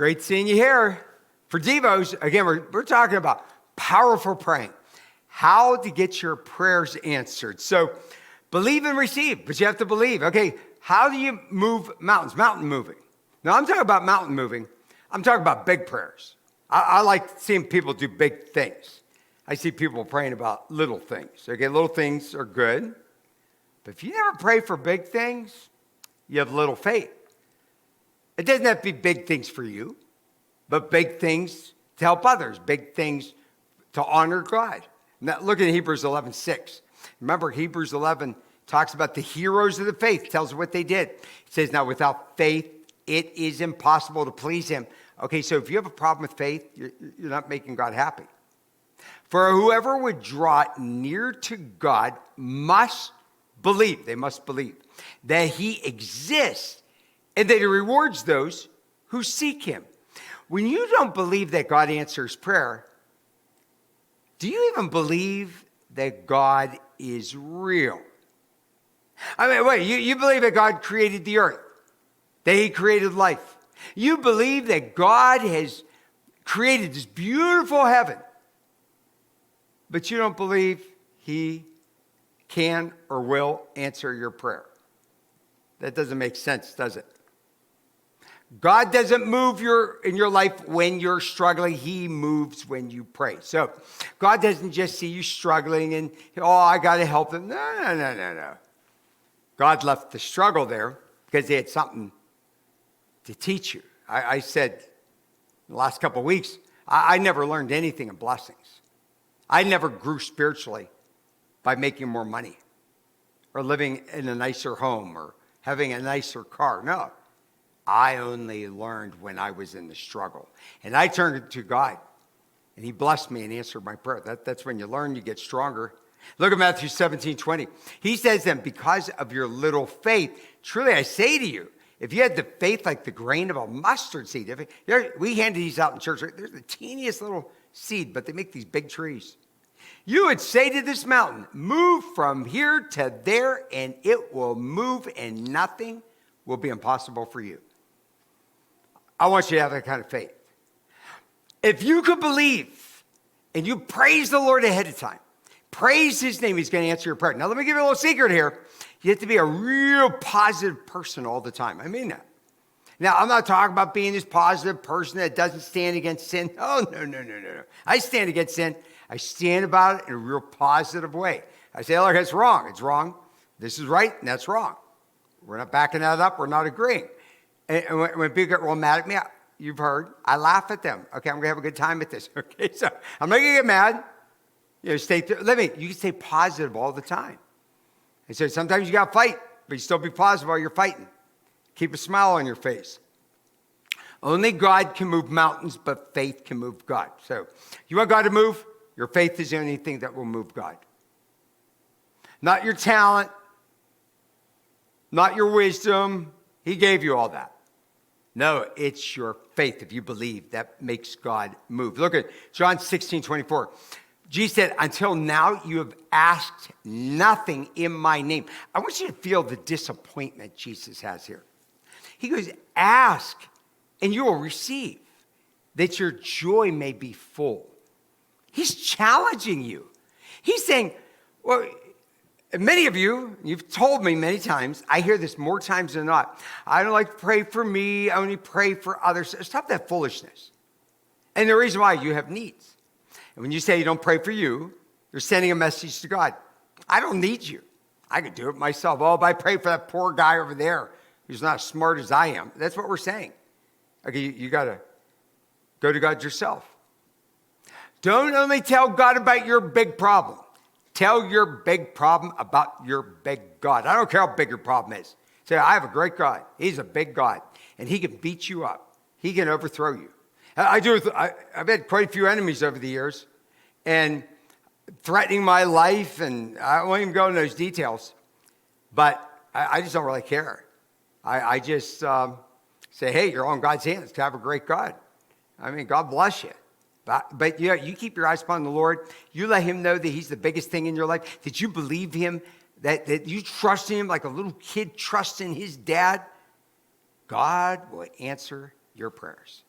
Great seeing you here. For Devos, again, we're talking about powerful praying. How to get your prayers answered. So believe and receive, but you have to believe. Okay, how do you move mountains? Mountain moving. Now, I'm talking about mountain moving. I'm talking about big prayers. I like seeing people do big things. I see people praying about little things. Okay, little things are good. But if you never pray for big things, you have little faith. It doesn't have to be big things for you, but big things to help others, big things to honor God. Now, look at Hebrews 11:6. Remember, Hebrews 11 talks about the heroes of the faith, tells what they did. It says, now without faith, it is impossible to please him. Okay, so if you have a problem with faith, you're not making God happy. For whoever would draw near to God must believe, they must believe, that he exists and that he rewards those who seek him. When you don't believe that God answers prayer, do you even believe that God is real? I mean, wait, you believe that God created the earth, that he created life. You believe that God has created this beautiful heaven, but you don't believe he can or will answer your prayer. That doesn't make sense, does it? God doesn't move in your life when you're struggling. He moves when you pray. So God doesn't just see you struggling and, I got to help them. No. God left the struggle there because he had something to teach you. I said in the last couple of weeks, I never learned anything in blessings. I never grew spiritually by making more money or living in a nicer home or having a nicer car. No. I only learned when I was in the struggle. And I turned to God, and he blessed me and answered my prayer. That's when you learn, you get stronger. Look at Matthew 17:20. He says then, because of your little faith, truly I say to you, if you had the faith like the grain of a mustard seed, we handed these out in church, right? There's the teeniest little seed, but they make these big trees. You would say to this mountain, move from here to there, and it will move, and nothing will be impossible for you. I want you to have that kind of faith. If you could believe and you praise the Lord ahead of time, praise his name, he's going to answer your prayer. Now, let me give you a little secret here. You have to be a real positive person all the time. I mean that. Now, I'm not talking about being this positive person that doesn't stand against sin. Oh, no. I stand against sin. I stand about it in a real positive way. I say, look, it's wrong. It's wrong. This is right, and that's wrong. We're not backing that up. We're not agreeing. And when people get real mad at me, you've heard, I laugh at them. Okay, I'm going to have a good time at this. Okay, so I'm not going to get mad. You can stay positive all the time. And so sometimes you got to fight, but you still be positive while you're fighting. Keep a smile on your face. Only God can move mountains, but faith can move God. So you want God to move? Your faith is the only thing that will move God. Not your talent, not your wisdom. He gave you all that. No, it's your faith. If you believe, that makes God move. Look at John 16:24. Jesus said, until now you have asked nothing in my name. I want you to feel the disappointment Jesus has here. He goes, ask and you will receive, that your joy may be full. He's challenging you. He's saying, well, many of you, you've told me many times, I hear this more times than not. I don't like to pray for me. I only pray for others. Stop that foolishness. And the reason why, you have needs. And when you say you don't pray for you, you're sending a message to God. I don't need you. I could do it myself. Oh, but I pray for that poor guy over there who's not as smart as I am. That's what we're saying. Okay, you got to go to God yourself. Don't only tell God about your big problem. Tell your big problem about your big God. I don't care how big your problem is. Say, I have a great God. He's a big God. And he can beat you up. He can overthrow you. I've had quite a few enemies over the years. And threatening my life. And I won't even go into those details. But I just don't really care. I just say, hey, you're on God's hands. Have a great God. I mean, God bless you. But yeah, you keep your eyes upon the Lord. You let him know that he's the biggest thing in your life. That you believe him, that you trust him like a little kid trusts in his dad. God will answer your prayers.